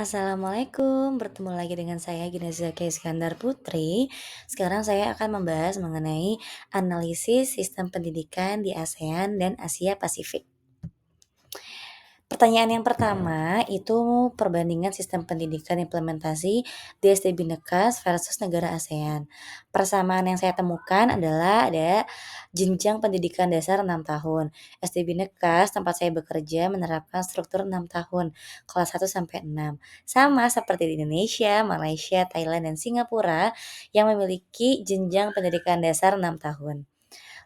Assalamualaikum, bertemu lagi dengan saya Gina Zaki Iskandar Putri. Sekarang saya akan membahas mengenai analisis sistem pendidikan di ASEAN dan Asia Pasifik. Pertanyaan yang pertama itu perbandingan sistem pendidikan implementasi di SD Bhinneka versus negara ASEAN. Persamaan yang saya temukan adalah ada jenjang pendidikan dasar 6 tahun. SD Bhinneka tempat saya bekerja menerapkan struktur 6 tahun, kelas 1 sampai 6. Sama seperti di Indonesia, Malaysia, Thailand, dan Singapura yang memiliki jenjang pendidikan dasar 6 tahun.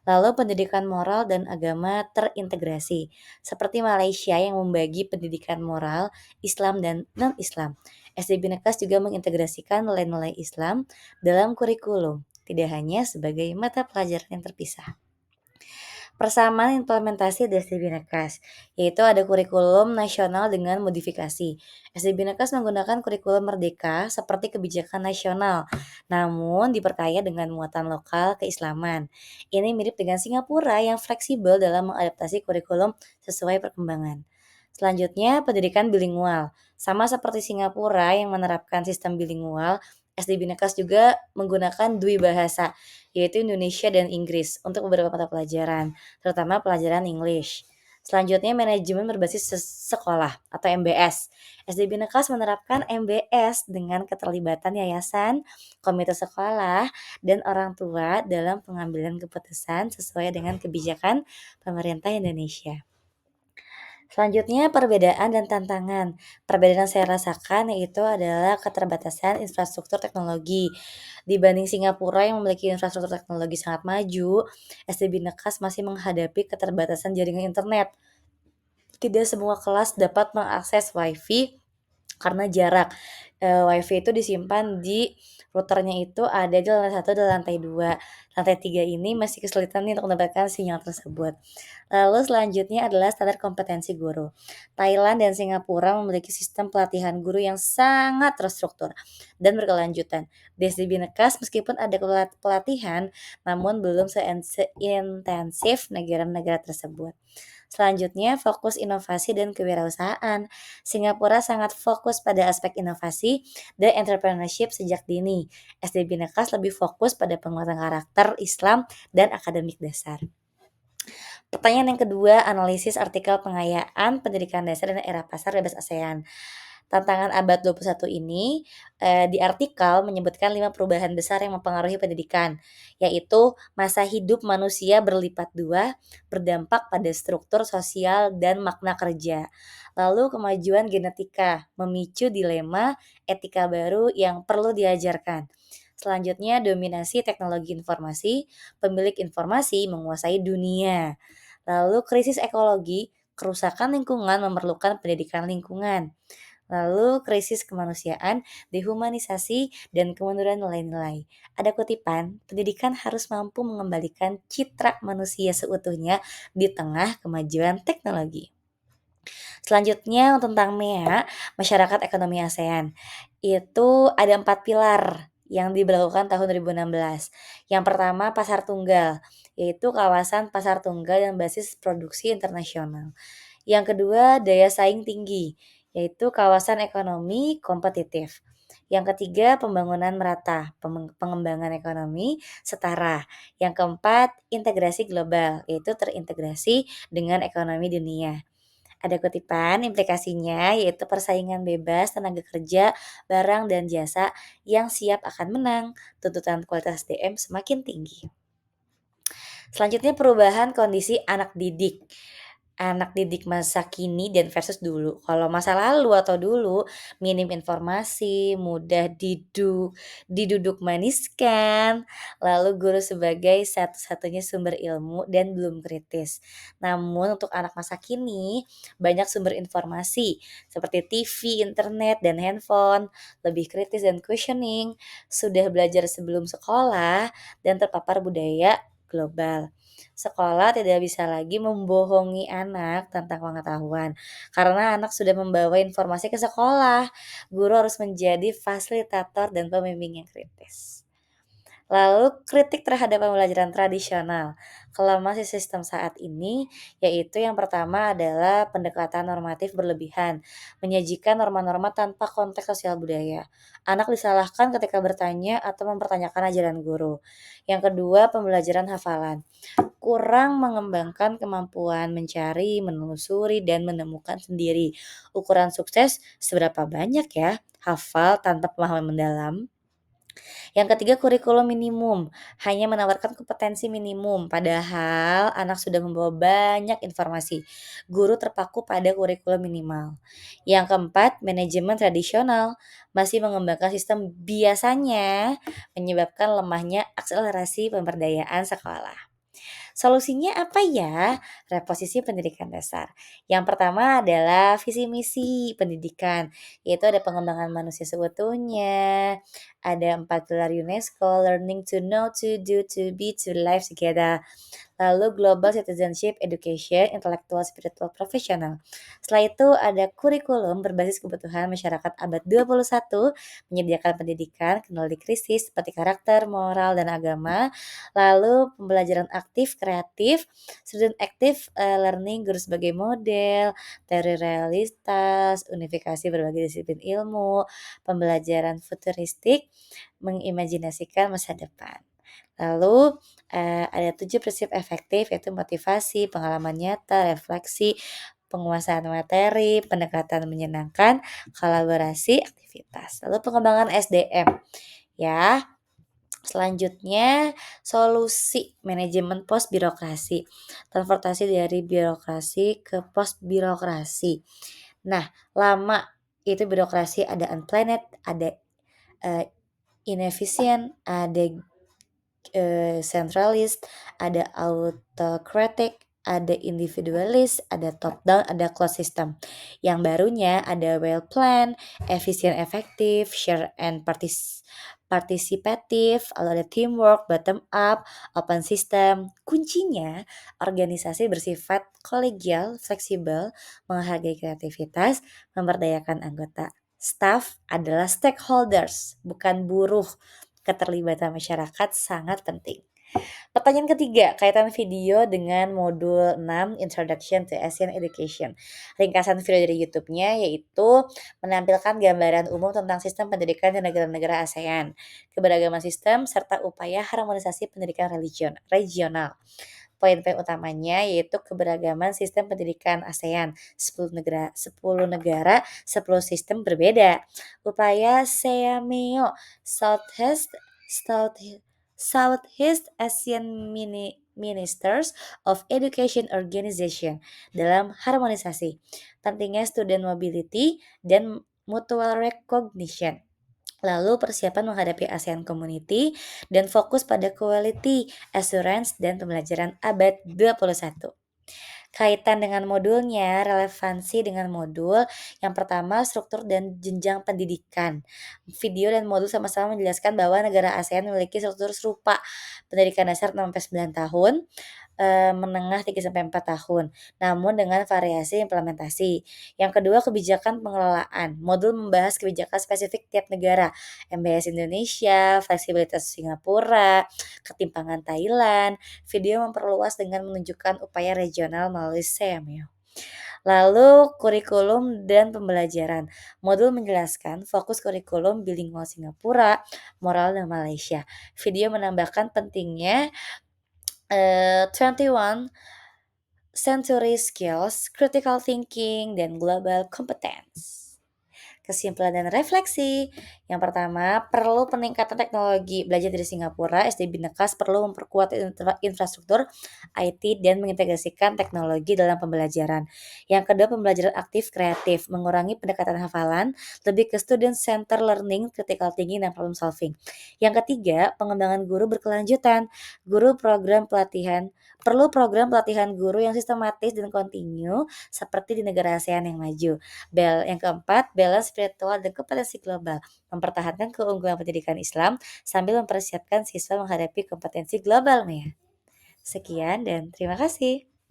Lalu pendidikan moral dan agama terintegrasi, seperti Malaysia yang membagi pendidikan moral, Islam dan non-Islam. SD Bhinneka juga mengintegrasikan nilai-nilai Islam dalam kurikulum, tidak hanya sebagai mata pelajaran yang terpisah. Persamaan implementasi SD Bhinneka, yaitu ada kurikulum nasional dengan modifikasi. SD Bhinneka menggunakan kurikulum merdeka seperti kebijakan nasional, namun diperkaya dengan muatan lokal keislaman. Ini mirip dengan Singapura yang fleksibel dalam mengadaptasi kurikulum sesuai perkembangan. Selanjutnya, pendidikan bilingual. Sama seperti Singapura yang menerapkan sistem bilingual, SD Bhinneka juga menggunakan dui bahasa, yaitu Indonesia dan Inggris untuk beberapa mata pelajaran, terutama pelajaran English. Selanjutnya manajemen berbasis sekolah atau MBS. SD Bhinneka menerapkan MBS dengan keterlibatan yayasan, komite sekolah, dan orang tua dalam pengambilan keputusan sesuai dengan kebijakan pemerintah Indonesia. Selanjutnya perbedaan dan tantangan. Perbedaan yang saya rasakan yaitu adalah keterbatasan infrastruktur teknologi. Dibanding Singapura yang memiliki infrastruktur teknologi sangat maju, SD Bhinneka masih menghadapi keterbatasan jaringan internet. Tidak semua kelas dapat mengakses WiFi karena jarak. WiFi itu disimpan di routernya itu ada di lantai 1 dan lantai 2. Lantai 3 ini masih kesulitan nih untuk mendapatkan sinyal tersebut. Lalu selanjutnya adalah standar kompetensi guru. Thailand dan Singapura memiliki sistem pelatihan guru yang sangat terstruktur dan berkelanjutan. Di SD Bhinneka meskipun ada pelatihan, namun belum seintensif negara-negara tersebut. Selanjutnya, fokus inovasi dan kewirausahaan. Singapura sangat fokus pada aspek inovasi dan entrepreneurship sejak dini. SD Bhinneka lebih fokus pada penguatan karakter Islam dan akademik dasar. Pertanyaan yang kedua, analisis artikel pengayaan pendidikan dasar dan era pasar bebas ASEAN. Tantangan abad 21 ini di artikel menyebutkan 5 perubahan besar yang mempengaruhi pendidikan, yaitu masa hidup manusia berlipat 2, berdampak pada struktur sosial dan makna kerja. Lalu kemajuan genetika, memicu dilema etika baru yang perlu diajarkan. Selanjutnya dominasi teknologi informasi, pemilik informasi menguasai dunia. Lalu krisis ekologi, kerusakan lingkungan memerlukan pendidikan lingkungan. Lalu krisis kemanusiaan, dehumanisasi, dan kemunduran nilai-nilai. Ada kutipan, pendidikan harus mampu mengembalikan citra manusia seutuhnya di tengah kemajuan teknologi. Selanjutnya tentang MEA, Masyarakat Ekonomi ASEAN. Itu ada 4 pilar yang diberlakukan tahun 2016. Yang pertama pasar tunggal, yaitu kawasan pasar tunggal yang basis produksi internasional. Yang kedua daya saing tinggi, yaitu kawasan ekonomi kompetitif. Yang ketiga pembangunan merata, pengembangan ekonomi setara. Yang keempat integrasi global, yaitu terintegrasi dengan ekonomi dunia. Ada kutipan implikasinya yaitu persaingan bebas tenaga kerja, barang dan jasa yang siap akan menang, tuntutan kualitas SDM semakin tinggi. Selanjutnya perubahan kondisi anak didik. Anak didik masa kini dan versus dulu. Kalau masa lalu atau dulu minim informasi, mudah diduduk maniskan, lalu guru sebagai satu-satunya sumber ilmu dan belum kritis. Namun untuk anak masa kini banyak sumber informasi seperti TV, internet, dan handphone, lebih kritis dan questioning, sudah belajar sebelum sekolah dan terpapar budaya global. Sekolah tidak bisa lagi membohongi anak tentang pengetahuan, karena anak sudah membawa informasi ke sekolah. Guru harus menjadi fasilitator dan pembimbing yang kritis. Lalu kritik terhadap pembelajaran tradisional. Kalau masih sistem saat ini, yaitu yang pertama adalah pendekatan normatif berlebihan, menyajikan norma-norma tanpa konteks sosial budaya. Anak disalahkan ketika bertanya atau mempertanyakan ajaran guru. Yang kedua, pembelajaran hafalan. Kurang mengembangkan kemampuan mencari, menelusuri, dan menemukan sendiri. Ukuran sukses seberapa banyak ya hafal tanpa pemahaman mendalam. Yang ketiga, kurikulum minimum, hanya menawarkan kompetensi minimum, padahal anak sudah membawa banyak informasi. Guru terpaku pada kurikulum minimal. Yang keempat, manajemen tradisional, masih mengembangkan sistem biasanya menyebabkan lemahnya akselerasi pemberdayaan sekolah. Solusinya apa ya? Reposisi pendidikan dasar. Yang pertama adalah visi misi pendidikan, yaitu ada pengembangan manusia seutuhnya, ada 4 pilar UNESCO, learning to know, to do, to be, to live together. Lalu global citizenship, education, intellectual, spiritual, profesional. Setelah itu ada kurikulum berbasis kebutuhan masyarakat abad 21, menyediakan pendidikan, kendali krisis seperti karakter, moral, dan agama. Lalu pembelajaran aktif, kreatif, student active learning, guru sebagai model, teori realitas, unifikasi berbagai disiplin ilmu, pembelajaran futuristik, mengimajinasikan masa depan. Lalu ada 7 prinsip efektif yaitu motivasi, pengalaman nyata, refleksi, penguasaan materi, pendekatan menyenangkan, kolaborasi, aktivitas. Lalu pengembangan SDM ya. Selanjutnya solusi manajemen pos birokrasi. Transportasi dari birokrasi ke pos birokrasi. Nah, lama itu birokrasi ada unplanned, ada eh, inefisien, ada centralist, ada autocratic, ada individualis, ada top down, ada closed system. Yang barunya ada well plan, efisien efektif, share and partisipatif, lalu ada teamwork, bottom up, open system. Kuncinya organisasi bersifat kolegial, fleksibel, menghargai kreativitas, memberdayakan anggota. Staff adalah stakeholders, bukan buruh. Keterlibatan masyarakat sangat penting. Pertanyaan ketiga, kaitan video dengan modul 6 Introduction to Asian Education. Ringkasan video dari YouTube-nya yaitu menampilkan gambaran umum tentang sistem pendidikan di negara-negara ASEAN, keberagaman sistem, serta upaya harmonisasi pendidikan regional. Poin-poin utamanya yaitu keberagaman sistem pendidikan ASEAN, 10 negara, 10 sistem berbeda. Upaya SEAMEO, Southeast South Southeast Asian Ministers of Education Organization dalam harmonisasi, pentingnya student mobility dan mutual recognition. Lalu persiapan menghadapi ASEAN Community dan fokus pada quality assurance dan pembelajaran abad 21. Kaitan dengan modulnya, relevansi dengan modul. Yang pertama, struktur dan jenjang pendidikan. Video dan modul sama-sama menjelaskan bahwa negara ASEAN memiliki struktur serupa. Pendidikan dasar 6-9 tahun, menengah 3-4 tahun, namun dengan variasi implementasi. Yang kedua, kebijakan pengelolaan. Modul membahas kebijakan spesifik tiap negara, MBS Indonesia, fleksibilitas Singapura, ketimpangan Thailand. Video memperluas dengan menunjukkan upaya regional melalui SEM. Lalu kurikulum dan pembelajaran. Modul menjelaskan fokus kurikulum bilingual Singapura, moral dan Malaysia. Video menambahkan pentingnya 21 century skills, critical thinking, dan global competence. Kesimpulan dan refleksi. Yang pertama, perlu peningkatan teknologi. Belajar dari Singapura, SD Bhinneka perlu memperkuat infrastruktur IT dan mengintegrasikan teknologi dalam pembelajaran. Yang kedua, pembelajaran aktif kreatif, mengurangi pendekatan hafalan, lebih ke student center learning, critical thinking, dan problem solving. Yang ketiga, pengembangan guru berkelanjutan. Perlu program pelatihan guru yang sistematis dan kontinu seperti di negara ASEAN yang maju. Yang keempat, balance spiritual dan kompetensi global, mempertahankan keunggulan pendidikan Islam sambil mempersiapkan siswa menghadapi kompetensi global, Maya. Sekian dan terima kasih.